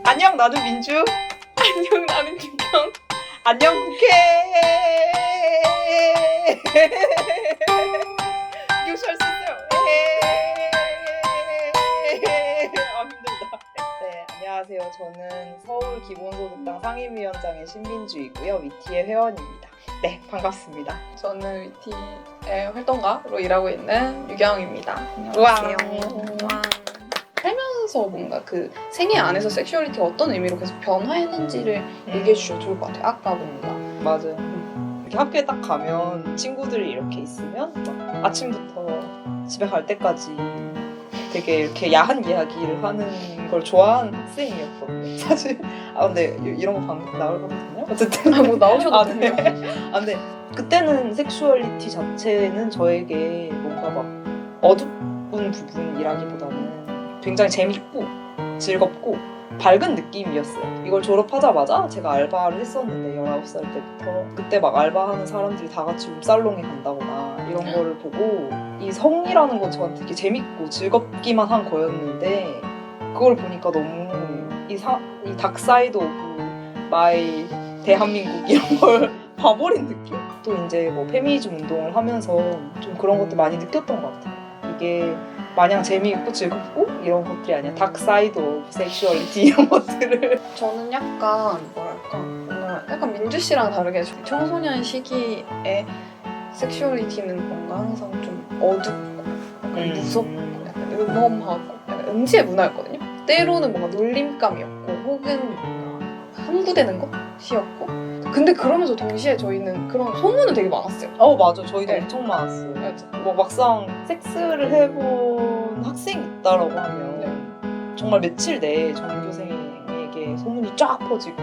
안녕 나는 민주. 안녕 나는 김경. 안녕 국회. 이거 잘수 있어요. 힘들다. 네, 안녕하세요. 저는 서울 기본소득당 상임위원장의 신민주이고요. 위티의 회원입니다. 네, 반갑습니다. 저는 위티의 활동가로 일하고 있는 유경입니다. 안녕하세요. 와. 살면서 뭔가 그 생애 안에서 섹슈얼리티가 어떤 의미로 계속 변화했는지를 얘기해 주셔도 좋을 것 같아요. 아까 뭔가 맞아요. 이렇게 학교에 딱 가면 친구들이 이렇게 있으면 막 아침부터 집에 갈 때까지 되게 이렇게 야한 이야기를 하는 걸 좋아하는 학생이었거든요. 사실 근데 이런 거 방금 나올 거거든요. 어쨌든 뭐 나오셔도 네. 돼요. 근데 그때는 섹슈얼리티 자체는 저에게 뭔가 막 어둡은 부분이라기보다는 굉장히 재밌고 즐겁고 밝은 느낌이었어요. 이걸 졸업하자마자 제가 알바를 했었는데 19살 때부터 그때 막 알바하는 사람들이 다 같이 룸살롱에 간다거나 이런 거를 보고 이 성이라는 건 저한테 되게 재밌고 즐겁기만 한 거였는데 그걸 보니까 너무 이 닥사이드 오브 마이 대한민국 이런 걸 봐버린 느낌? 또 이제 뭐 페미니즘 운동을 하면서 좀 그런 것들 많이 느꼈던 것 같아요. 이게 마냥 재미있고 즐겁고 이런 것들이 아니야. 닥사이드 오브 섹슈얼리티 이런 것들을 저는 약간 뭐랄까 뭔가 약간 민주 씨랑 다르게 청소년 시기에 섹슈얼리티는 뭔가 항상 좀 어둡고 약간 무섭고 약간 음험하고 약간 음지의 문화였거든요. 때로는 뭔가 놀림감이었고 혹은 뭔가 함구되는 것이었고 근데 그러면서 동시에 저희는 그런 소문은 되게 많았어요. 맞아. 저희도 네. 엄청 많았어요. 맞아. 뭐 막상 섹스를 해본 학생이 있다라고 하면 정말 며칠 내에 전교생에게 소문이 쫙 퍼지고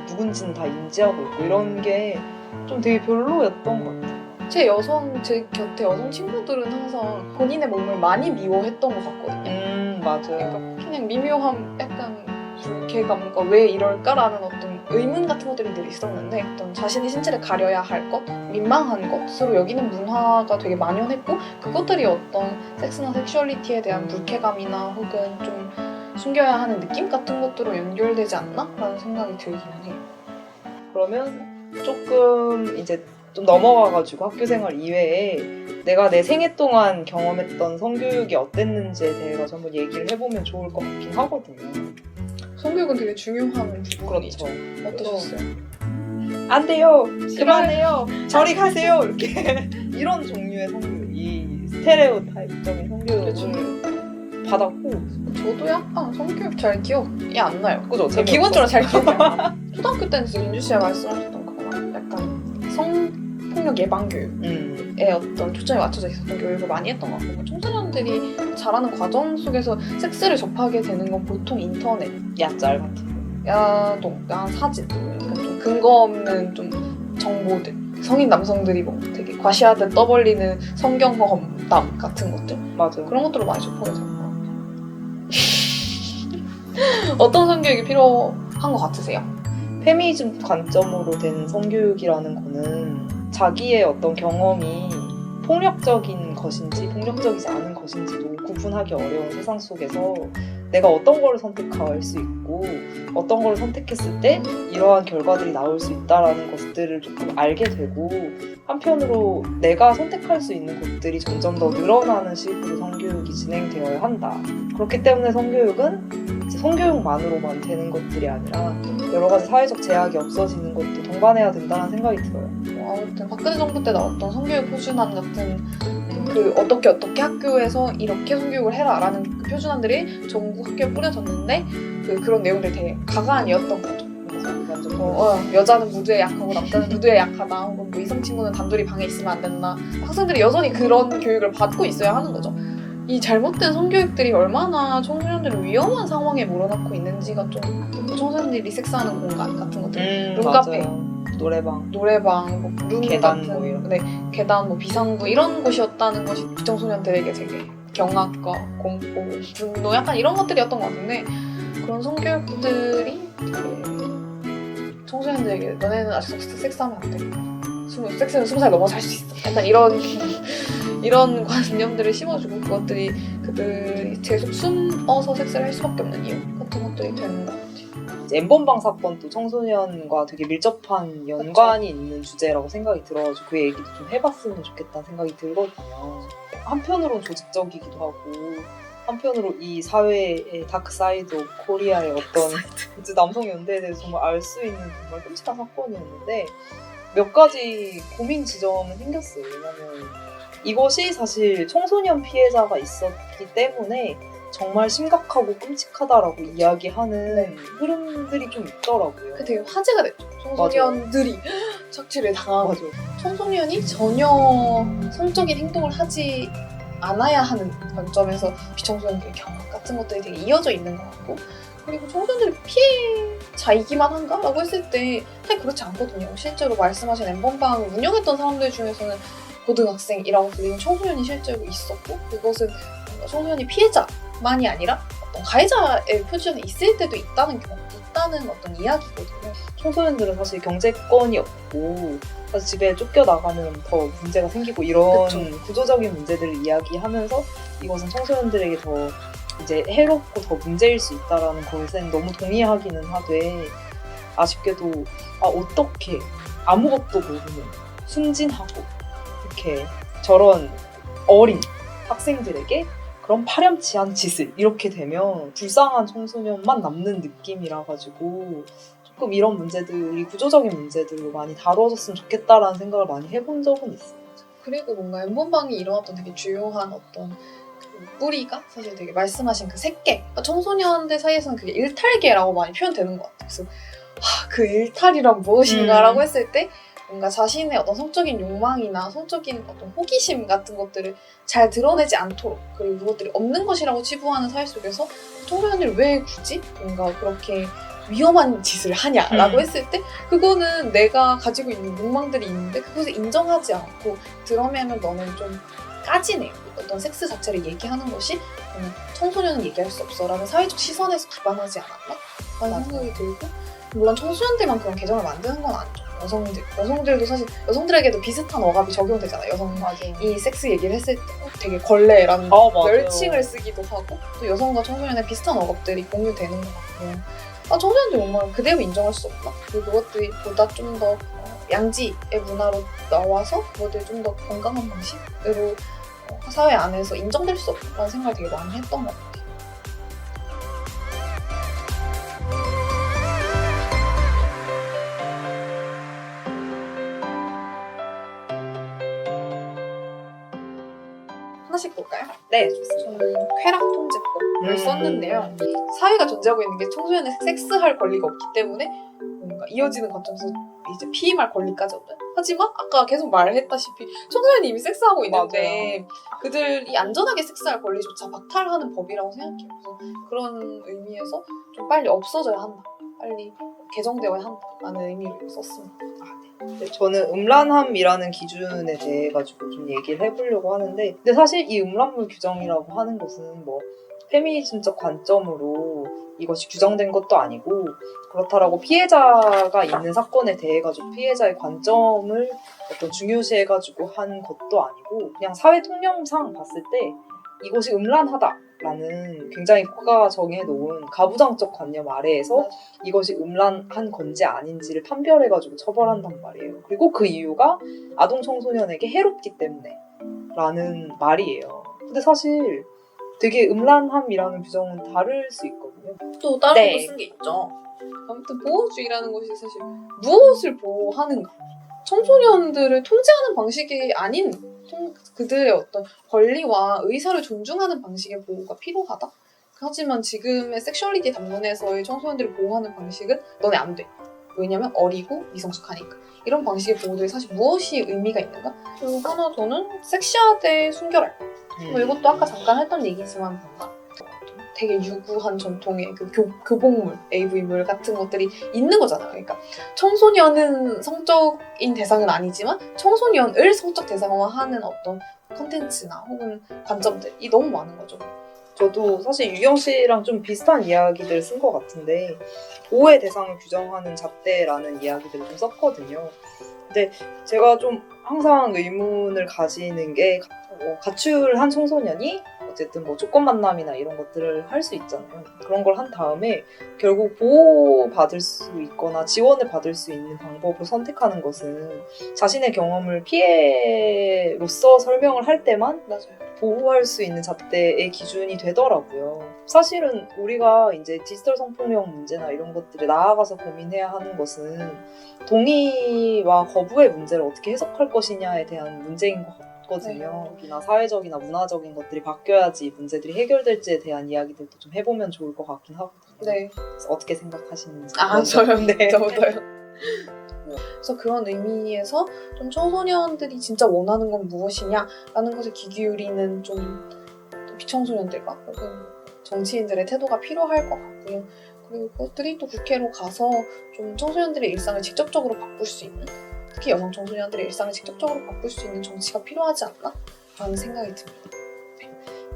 누군지는 다 인지하고 있고 이런 게 좀 되게 별로였던 것 같아요. 제 곁에 여성 친구들은 항상 본인의 몸을 많이 미워했던 것 같거든요. 맞아요. 그러니까 그냥 미묘한 약간 불쾌감과 왜 이럴까라는 어떤 의문 같은 것들이 늘 있었는데 어떤 자신의 신체를 가려야 할 것, 민망한 것으로 여기는 문화가 되게 만연했고 그것들이 어떤 섹스나 섹슈얼리티에 대한 불쾌감이나 혹은 좀 숨겨야 하는 느낌 같은 것들로 연결되지 않나? 라는 생각이 들기는 해요. 그러면 조금 이제 좀 넘어가가지고 학교생활 이외에 내가 내 생애 동안 경험했던 성교육이 어땠는지에 대해서 한번 얘기를 해보면 좋을 것 같긴 하거든요. 성교육은 되게 중요한 부분이죠. 그렇죠. 어떠셨어요? 안 돼요. 그만해요. 저리 가세요. 이렇게 이런 종류의 성교육, 이 스테레오타입적인 성교육을 받았고 저도 약간 성교육 잘 기억이 안 나요. 그죠? 기본적으로 잘 기억이 안 나요. 초등학교 때는 진짜 민주 씨가 말씀하셨던 그런 약간 성폭력 예방 교육에 어떤 초점이 맞춰져 있었던 교육을 많이 했던 것 같고 청소년들이 자라는 과정 속에서 섹스를 접하게 되는 건 보통 인터넷, 야짤 같은 야동, 야한 사진, 그러니까 좀 근거 없는 좀 정보들 성인 남성들이 뭐 되게 과시하듯 떠벌리는 성경 경험담 같은 것들 맞아요. 그런 것들로 많이 접하게 되는 것 같아요. 어떤 성교육이 필요한 것 같으세요? 페미니즘 관점으로 된 성교육이라는 거는 자기의 어떤 경험이 폭력적인 것인지 폭력적이지 않은 것인지도 구분하기 어려운 세상 속에서 내가 어떤 걸 선택할 수 있고 어떤 걸 선택했을 때 이러한 결과들이 나올 수 있다라는 것들을 조금 알게 되고 한편으로 내가 선택할 수 있는 것들이 점점 더 늘어나는 식으로 성교육이 진행되어야 한다. 그렇기 때문에 성교육은 성교육만으로만 되는 것들이 아니라 여러 가지 사회적 제약이 없어지는 것도 동반해야 된다는 생각이 들어요. 아무튼 박근혜 정부 때 나왔던 성교육 표준안 같은 그 어떻게 학교에서 이렇게 성교육을 해라라는 그 표준안들이 전국 학교에 뿌려졌는데 그런 내용들이 되게 가관이었던 거죠. 여자는 무드에 약하고 남자는 누드에 약하다 혹은 뭐 이성 친구는 단둘이 방에 있으면 안 된다. 학생들이 여전히 그런 교육을 받고 있어야 하는 거죠. 이 잘못된 성교육들이 얼마나 청소년들을 위험한 상황에 몰아넣고 있는지가 좀 청소년들이 섹스하는 공간 같은 것들 룸카페, 노래방, 뭐 룸 계단 같은 뭐 이런. 네, 계단, 뭐 비상구 이런 곳이었다는 것이 청소년들에게 되게 경악과 공포, 분노 약간 이런 것들이었던 것 같은데 그런 성교육들이 되게 청소년들에게 너네는 아직 섹스하면 안 돼. 섹스는 20살 넘어서 할 수 있어. 약간 이런 관념들을 심어주고 그들이 계속 숨어서 섹스를 할 수밖에 없는 이유 같은 것들이 되는 것 같아요. 이제 엠번방 사건도 청소년과 되게 밀접한 연관이 있는 주제라고 생각이 들어가지고 그 얘기도 좀 해봤으면 좋겠다는 생각이 들거든요. 한편으로는 조직적이기도 하고 한편으로 이 사회의 다크사이드 오브 코리아의 어떤 이제 남성 연대에 대해서 정말 알 수 있는 정말 끔찍한 사건이었는데 몇 가지 고민 지점은 생겼어요. 왜냐면 이것이 사실 청소년 피해자가 있었기 때문에 정말 심각하고 끔찍하다라고 이야기하는 흐름들이 좀 있더라고요. 그 되게 화제가 됐죠. 청소년들이 착취를 당하고 맞아. 청소년이 전혀 성적인 행동을 하지 않아야 하는 관점에서 비청소년들의 경험 같은 것들이 되게 이어져 있는 것 같고 그리고 청소년들이 피해자이기만 한가? 라고 했을 때 사실 그렇지 않거든요. 실제로 말씀하신 엠번방을 운영했던 사람들 중에서는 고등학생이라고 불리는 청소년이 실제로 있었고 그것은 뭔가 청소년이 피해자만이 아니라 어떤 가해자의 표준에 있을 때도 있다는 어떤 이야기거든요. 청소년들은 사실 경제권이 없고 사실 집에 쫓겨나가면 더 문제가 생기고 이런 그쵸. 구조적인 문제들을 이야기하면서 이것은 청소년들에게 더 이제 해롭고 더 문제일 수 있다라는 것엔 너무 동의하기는 하되 아쉽게도 어떻게 아무것도 모르는 순진하고 이렇게 저런 어린 학생들에게 그런 파렴치한 짓을 이렇게 되면 불쌍한 청소년만 남는 느낌이라 가지고 조금 이런 문제들이 구조적인 문제들로 많이 다뤄졌으면 좋겠다라는 생각을 많이 해본 적은 있어요. 그리고 뭔가 엠번방이 일어났던 되게 주요한 어떤 그 뿌리가 사실 되게 말씀하신 그 색계 그러니까 청소년들 사이에서는 그게 일탈계라고 많이 표현되는 것 같아요. 그래서 그 일탈이란 무엇인가라고 했을 때 뭔가 자신의 어떤 성적인 욕망이나 성적인 어떤 호기심 같은 것들을 잘 드러내지 않도록 그리고 그것들이 없는 것이라고 치부하는 사회 속에서 청소년들이 왜 굳이 뭔가 그렇게 위험한 짓을 하냐라고 했을 때 그거는 내가 가지고 있는 욕망들이 있는데 그것을 인정하지 않고 드러내면 너는 좀 까지네 어떤 섹스 자체를 얘기하는 것이 청소년은 얘기할 수 없어 라는 사회적 시선에서 기반하지 않았나? 라는 생각이 들고 물론 청소년들만 그런 개정을 만드는 건 아니죠. 여성들도 사실 여성들에게도 비슷한 억압이 적용되잖아요. 여성이 섹스 얘기를 했을 때 되게 걸레라는 멸칭을 쓰기도 하고 또 여성과 청소년의 비슷한 억압들이 공유되는 것 같고 청소년들 정말 그대로 인정할 수 없나? 그리고 그것들이 보다 좀 더 양지의 문화로 나와서 그것들이 좀 더 건강한 방식으로 사회 안에서 인정될 수 없다는 생각을 되게 많이 했던 것 같아요. 하나씩 볼까요? 네, 좋습니다. 저는 쾌락 통제법을 썼는데요. 사회가 존재하고 있는 게 청소년의 섹스할 권리가 없기 때문에 뭔가 이어지는 관점에서 이제 피임할 권리까지 없는. 하지만 아까 계속 말했다시피 청소년이 이미 섹스하고 있는데 그들이 안전하게 섹스할 권리조차 박탈하는 법이라고 생각해요. 그래서 그런 의미에서 좀 빨리 없어져야 한다. 빨리 개정되어야 한다라는 의미로 썼습니다. 네, 저는 음란함이라는 기준에 대해 가지고 좀 얘기를 해보려고 하는데 근데 사실 이 음란물 규정이라고 하는 것은 뭐 페미니즘적 관점으로 이것이 규정된 것도 아니고 그렇다라고 피해자가 있는 사건에 대해 가지고 피해자의 관점을 어떤 중요시해가지고 한 것도 아니고 그냥 사회 통념상 봤을 때 이것이 음란하다라는 굉장히 국가가 정해놓은 가부장적 관념 아래에서 이것이 음란한 건지 아닌지를 판별해가지고 처벌한단 말이에요. 그리고 그 이유가 아동 청소년에게 해롭기 때문에 라는 말이에요. 근데 사실 되게 음란함이라는 규정은 다를 수 있거든요. 또 다른 거 쓴 게 있죠. 아무튼 보호주의라는 것이 사실 무엇을 보호하는가? 청소년들을 통제하는 방식이 아닌 그들의 어떤 권리와 의사를 존중하는 방식의 보호가 필요하다. 하지만 지금의 섹슈얼리티 담론에서의 청소년들을 보호하는 방식은 너네 안 돼. 왜냐면 어리고 미성숙하니까. 이런 방식의 보호들이 사실 무엇이 의미가 있는가? 그리고 하나 저는 섹시하되 순결할. 뭐 이것도 아까 잠깐 했던 얘기지만 뭔가 되게 유구한 전통의 그 교복물, AV물 같은 것들이 있는 거잖아요. 그러니까 청소년은 성적인 대상은 아니지만 청소년을 성적 대상화하는 어떤 컨텐츠나 혹은 관점들이 너무 많은 거죠. 저도 사실 유경 씨랑 좀 비슷한 이야기들을 쓴 것 같은데 오해 대상을 규정하는 잣대라는 이야기들을 좀 썼거든요. 근데 제가 좀 항상 의문을 가지는 게 가출한 청소년이 어쨌든 뭐 조건 만남이나 이런 것들을 할 수 있잖아요. 그런 걸 한 다음에 결국 보호받을 수 있거나 지원을 받을 수 있는 방법을 선택하는 것은 자신의 경험을 피해로서 설명을 할 때만 맞아요. 보호할 수 있는 잣대의 기준이 되더라고요. 사실은 우리가 이제 디지털 성폭력 문제나 이런 것들에 나아가서 고민해야 하는 것은 동의와 거부의 문제를 어떻게 해석할 것이냐에 대한 문제인 것 같거든요. 나 사회적이나 문화적인 것들이 바뀌어야지 문제들이 해결될지에 대한 이야기들도 좀 해보면 좋을 것 같긴 하거든요. 네. 그래서 어떻게 생각하시는지. 저요? 네. 저도요. 그래서 그런 의미에서 좀 청소년들이 진짜 원하는 건 무엇이냐라는 것에 귀 기울이는 좀 비청소년들과 혹은 정치인들의 태도가 필요할 것 같고요. 그리고 그것들이 또 국회로 가서 좀 청소년들의 일상을 직접적으로 바꿀 수 있는, 특히 여성 청소년들의 일상을 직접적으로 바꿀 수 있는 정치가 필요하지 않나? 라는 생각이 듭니다.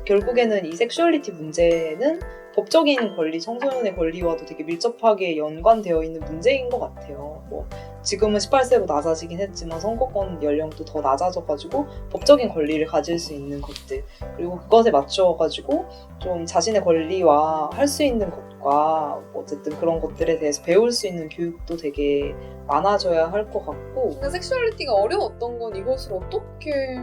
결국에는 이 섹슈얼리티 문제는 법적인 권리, 청소년의 권리와도 되게 밀접하게 연관되어 있는 문제인 것 같아요. 뭐 지금은 18세로 낮아지긴 했지만 선거권 연령도 더 낮아져가지고 법적인 권리를 가질 수 있는 것들, 그리고 그것에 맞추어가지고 좀 자신의 권리와 할 수 있는 것과 어쨌든 그런 것들에 대해서 배울 수 있는 교육도 되게 많아져야 할 것 같고. 근데 섹슈얼리티가 어려웠던 건 이것을 어떻게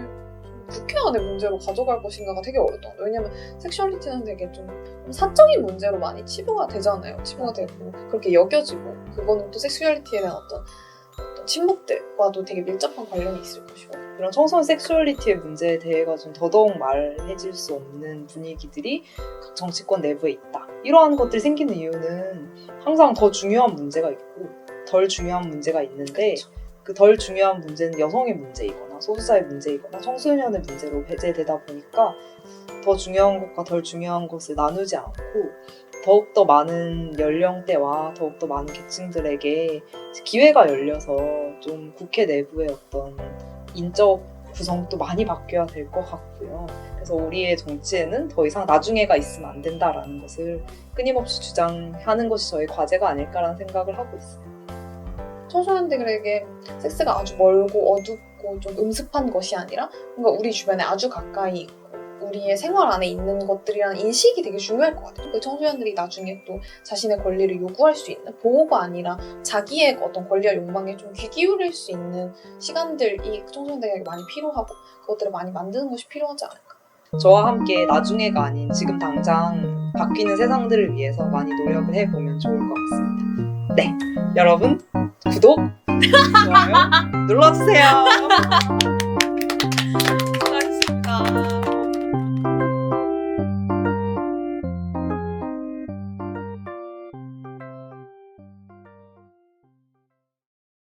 국회 안의 문제로 가져갈 것인가가 되게 어렵다. 왜냐면 섹슈얼리티는 되게 좀 사적인 문제로 많이 치부가 되잖아요. 치부가 되고 그렇게 여겨지고, 그거는 또 섹슈얼리티에 대한 어떤 침묵들과도 되게 밀접한 관련이 있을 것이고. 이런 청소년 섹슈얼리티의 문제에 대해 좀 더더욱 말해질 수 없는 분위기들이 각 정치권 내부에 있다. 이러한 것들이 생기는 이유는 항상 더 중요한 문제가 있고 덜 중요한 문제가 있는데, 그 덜 중요한 문제는 여성의 문제이거나 소수자의 문제이거나 청소년의 문제로 배제되다 보니까 더 중요한 것과 덜 중요한 것을 나누지 않고 더욱더 많은 연령대와 더욱더 많은 계층들에게 기회가 열려서 좀 국회 내부의 어떤 인적 구성도 많이 바뀌어야 될 것 같고요. 그래서 우리의 정치에는 더 이상 나중에가 있으면 안 된다라는 것을 끊임없이 주장하는 것이 저희 과제가 아닐까라는 생각을 하고 있어요. 청소년들에게 섹스가 아주 멀고 어둡고 좀 음습한 것이 아니라 뭔가 우리 주변에 아주 가까이 있고 우리의 생활 안에 있는 것들이라는 인식이 되게 중요할 것 같아요. 그 청소년들이 나중에 또 자신의 권리를 요구할 수 있는, 보호가 아니라 자기의 어떤 권리와 욕망에 좀 귀 기울일 수 있는 시간들이 청소년들에게 많이 필요하고 그것들을 많이 만드는 것이 필요하지 않을까. 저와 함께 나중에가 아닌 지금 당장 바뀌는 세상들을 위해서 많이 노력을 해보면 좋을 것 같습니다. 네, 여러분 구독, 좋아요 눌러주세요.